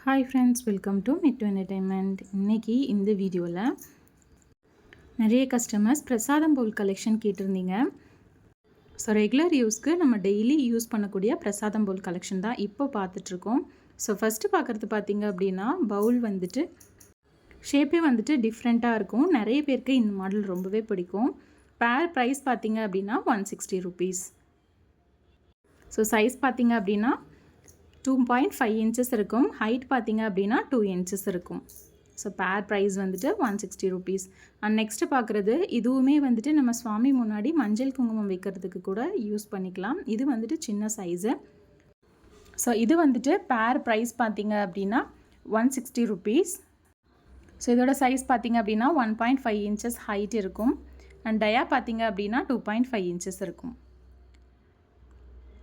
Hi friends, welcome to Mittu entertainment. இன்றைக்கி இந்த வீடியோவில் நிறைய கஸ்டமர்ஸ் பிரசாதம் பவுல் கலெக்ஷன் கேட்டிருந்தீங்க. ஸோ ரெகுலர் யூஸ்க்கு நம்ம டெய்லி யூஸ் பண்ணக்கூடிய பிரசாதம் பவுல் கலெக்ஷன் தான் இப்போ பார்த்துட்ருக்கோம். ஸோ ஃபஸ்ட்டு பார்க்குறது பார்த்திங்க அப்படின்னா, பவுல் வந்துட்டு ஷேப்பே வந்துட்டு டிஃப்ரெண்ட்டாக இருக்கும். நிறைய பேருக்கு இந்த மாடல் ரொம்பவே பிடிக்கும். பேர் ப்ரைஸ் பார்த்திங்க அப்படின்னா 160 rupees. ஸோ சைஸ் பார்த்திங்க அப்படின்னா 2.5 inches இருக்கும். ஹைட் பார்த்திங்க அப்படின்னா 2 inches இருக்கும். ஸோ பேர் ப்ரைஸ் வந்துட்டு 160 rupees. அண்ட் நெக்ஸ்ட்டு பார்க்குறது, இதுவுமே வந்துட்டு நம்ம சுவாமி முன்னாடி மஞ்சள் குங்குமம் வைக்கிறதுக்கு கூட யூஸ் பண்ணிக்கலாம். இது வந்துட்டு சின்ன சைஸு. ஸோ இது வந்துட்டு பேர் ப்ரைஸ் பார்த்திங்க அப்படின்னா 160 rupees. ஸோ இதோட சைஸ் பார்த்திங்க அப்படின்னா 1.5 inches ஹைட் இருக்கும். அண்ட் டயா பார்த்திங்க அப்படின்னா 2.5 inches இருக்கும்.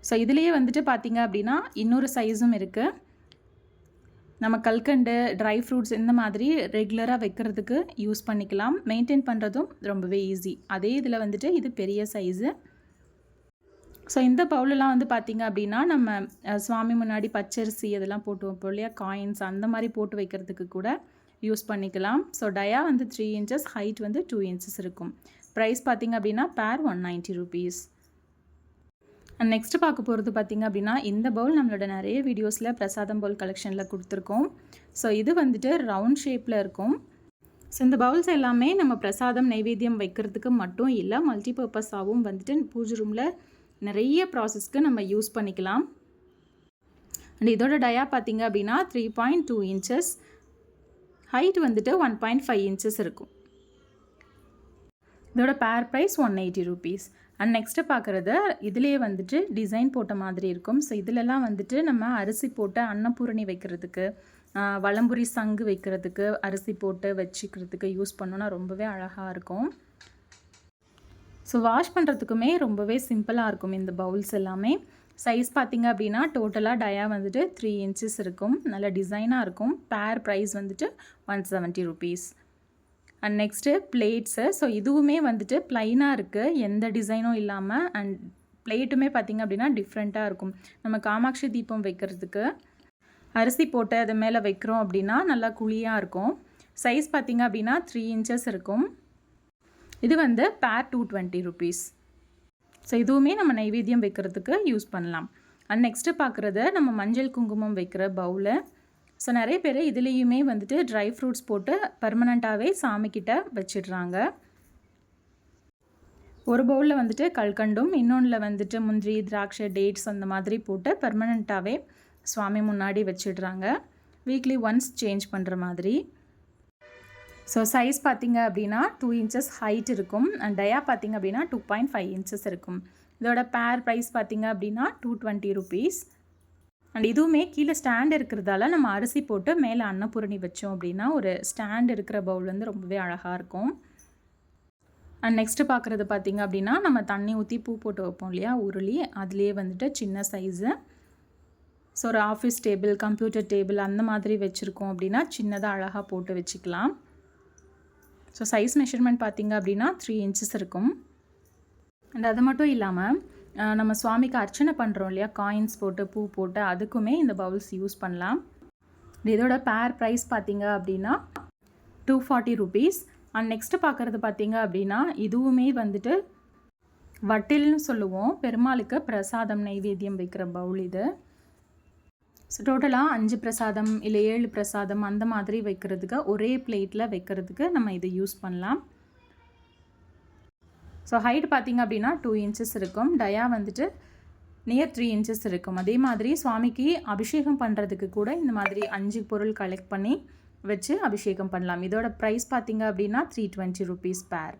ஸோ இதுலேயே வந்துட்டு பார்த்திங்க அப்படின்னா இன்னொரு சைஸும் இருக்குது. நம்ம கல்கண்டு, ட்ரை ஃப்ரூட்ஸ் இந்த மாதிரி ரெகுலராக வைக்கிறதுக்கு யூஸ் பண்ணிக்கலாம். மெயின்டைன் பண்ணுறதும் ரொம்பவே ஈஸி. அதே இதில் வந்துட்டு இது பெரிய சைஸு. ஸோ இந்த பவுலெலாம் வந்து பார்த்திங்க அப்படின்னா நம்ம சுவாமி முன்னாடி பச்சரிசி அதெல்லாம் போட்டு வைப்போம் இல்லையா, காயின்ஸ் அந்த மாதிரி போட்டு வைக்கிறதுக்கு கூட யூஸ் பண்ணிக்கலாம். ஸோ டயா வந்து 3 inches, ஹைட் வந்து 2 inches இருக்கும். ப்ரைஸ் பார்த்திங்க அப்படின்னா பேர் 190 rupees. அண்ட் நெக்ஸ்ட்டு பார்க்க போகிறது பார்த்திங்க அப்படின்னா, இந்த பவுல் நம்மளோட நிறைய வீடியோஸில் பிரசாதம் பவுல் கலெக்ஷனில் கொடுத்துருக்கோம். ஸோ இது வந்துட்டு ரவுண்ட் ஷேப்பில் இருக்கும். ஸோ இந்த பவுல்ஸ் எல்லாமே நம்ம பிரசாதம் நைவேத்தியம் வைக்கிறதுக்கு மட்டும் இல்லை, மல்டிபர்பஸாகவும் வந்துட்டு பூஜை ரூமில் நிறைய ப்ராசஸ்க்கு நம்ம யூஸ் பண்ணிக்கலாம். அண்ட் இதோட டயா பார்த்திங்க அப்படின்னா 3.2 inches, ஹைட் வந்துட்டு 1.5 inches இருக்கும். இதோட பேர் ப்ரைஸ் 180 rupees. அண்ட் நெக்ஸ்ட்டு பார்க்குறது, இதிலே வந்துட்டு டிசைன் போட்ட மாதிரி இருக்கும். ஸோ இதிலெல்லாம் வந்துட்டு நம்ம அரிசி போட்டு அன்னபூரணி வைக்கிறதுக்கு, வலம்புரி சங்கு வைக்கிறதுக்கு, அரிசி போட்டு வச்சுக்கிறதுக்கு யூஸ் பண்ணோன்னா ரொம்பவே அழகாக இருக்கும். ஸோ வாஷ் பண்ணுறதுக்குமே ரொம்பவே சிம்பிளாக இருக்கும் இந்த பவுல்ஸ் எல்லாமே. சைஸ் பார்த்திங்க அப்படின்னா டோட்டலாக டயா வந்துட்டு 3 inches இருக்கும். நல்ல டிசைனாக இருக்கும். பேர் ப்ரைஸ் வந்துட்டு 170 rupees. And next plates. So இதுவுமே வந்துட்டு ப்ளைனாக இருக்குது, எந்த டிசைனும் இல்லாமல். அண்ட் பிளேட்டுமே பார்த்திங்க அப்படின்னா டிஃப்ரெண்ட்டாக இருக்கும். நம்ம காமாட்சி தீபம் வைக்கிறதுக்கு அரிசி போட்டு அது மேலே வைக்கிறோம் அப்படின்னா நல்லா குழியாக இருக்கும். சைஸ் பார்த்திங்க அப்படின்னா 3 inches இருக்கும். இது வந்து பேர் 220 rupees. ஸோ இதுவுமே நம்ம நைவேத்தியம் வைக்கிறதுக்கு யூஸ் பண்ணலாம். அண்ட் நெக்ஸ்ட்டு பார்க்குறது நம்ம மஞ்சள் குங்குமம் வைக்கிற பவுலு. ஸோ நிறைய பேர் இதுலேயுமே வந்துட்டு ட்ரை ஃப்ரூட்ஸ் போட்டு பர்மனண்ட்டாகவே சாமிக்கிட்ட வச்சிடுறாங்க. ஒரு பவுலில் வந்துட்டு கல்கண்டும், இன்னொன்றில் வந்துட்டு முந்திரி, திராட்சை, டேட்ஸ் அந்த மாதிரி போட்டு பர்மனண்ட்டாகவே சுவாமி முன்னாடி வச்சிடுறாங்க. வீக்லி ஒன்ஸ் சேஞ்ச் பண்ணுற மாதிரி. ஸோ சைஸ் பார்த்திங்க அப்படின்னா 2 inches ஹைட் இருக்கும். அண்ட் டயா பார்த்திங்க அப்படின்னா 2.5 inches இருக்கும். இதோட பேர் ப்ரைஸ் பார்த்திங்க அப்படின்னா 220 rupees. அண்ட் இதுவுமே கீழே ஸ்டாண்ட் இருக்கிறதால நம்ம அரிசி போட்டு மேலே அன்னபூரணி வச்சோம் அப்படின்னா ஒரு ஸ்டாண்ட் இருக்கிற பவுல் வந்து ரொம்பவே அழகாக இருக்கும். அண்ட் நெக்ஸ்ட்டு பார்க்குறது பார்த்திங்க அப்படின்னா, நம்ம தண்ணி ஊற்றி பூ போட்டு வைப்போம் இல்லையா, உருளி, அதுலேயே வந்துட்டு சின்ன சைஸு. ஸோ ஒரு ஆஃபீஸ் டேபிள், கம்ப்யூட்டர் டேபிள் அந்த மாதிரி வச்சுருக்கோம் அப்படின்னா சின்னதாக அழகாக போட்டு வச்சுக்கலாம். ஸோ சைஸ் மெஷர்மெண்ட் பார்த்திங்க அப்படின்னா 3 inches இருக்கும். அண்ட் அது மட்டும் இல்லாமல் நம்ம சுவாமிக்கு அர்ச்சனை பண்ணுறோம் இல்லையா, காயின்ஸ் போட்டு பூ போட்டு, அதுக்குமே இந்த பவுல்ஸ் யூஸ் பண்ணலாம். இதோட பேர் ப்ரைஸ் பார்த்திங்க அப்படின்னா 240 rupees. அண்ட் நெக்ஸ்ட்டு பார்க்குறது பார்த்திங்க அப்படின்னா, இதுவுமே வந்துட்டு வட்டில்னு சொல்லுவோம், பெருமாளுக்கு பிரசாதம் நைவேத்தியம் வைக்கிற பவுல் இது. ஸோ டோட்டலாக 5 பிரசாதம் இல்லை 7 பிரசாதம் அந்த மாதிரி வைக்கிறதுக்கு, ஒரே பிளேட்டில் வைக்கிறதுக்கு நம்ம இதை யூஸ் பண்ணலாம். ஸோ ஹைட் பார்த்திங்க அப்படின்னா 2 inches இருக்கும். டயா வந்துட்டு நியர் 3 inches இருக்கும். அதே மாதிரி சுவாமிக்கு அபிஷேகம் பண்ணுறதுக்கு கூட இந்த மாதிரி 5 பொருள் கலெக்ட் பண்ணி வச்சு அபிஷேகம் பண்ணலாம். இதோட ப்ரைஸ் பார்த்திங்க அப்படின்னா 320 rupees பேர்.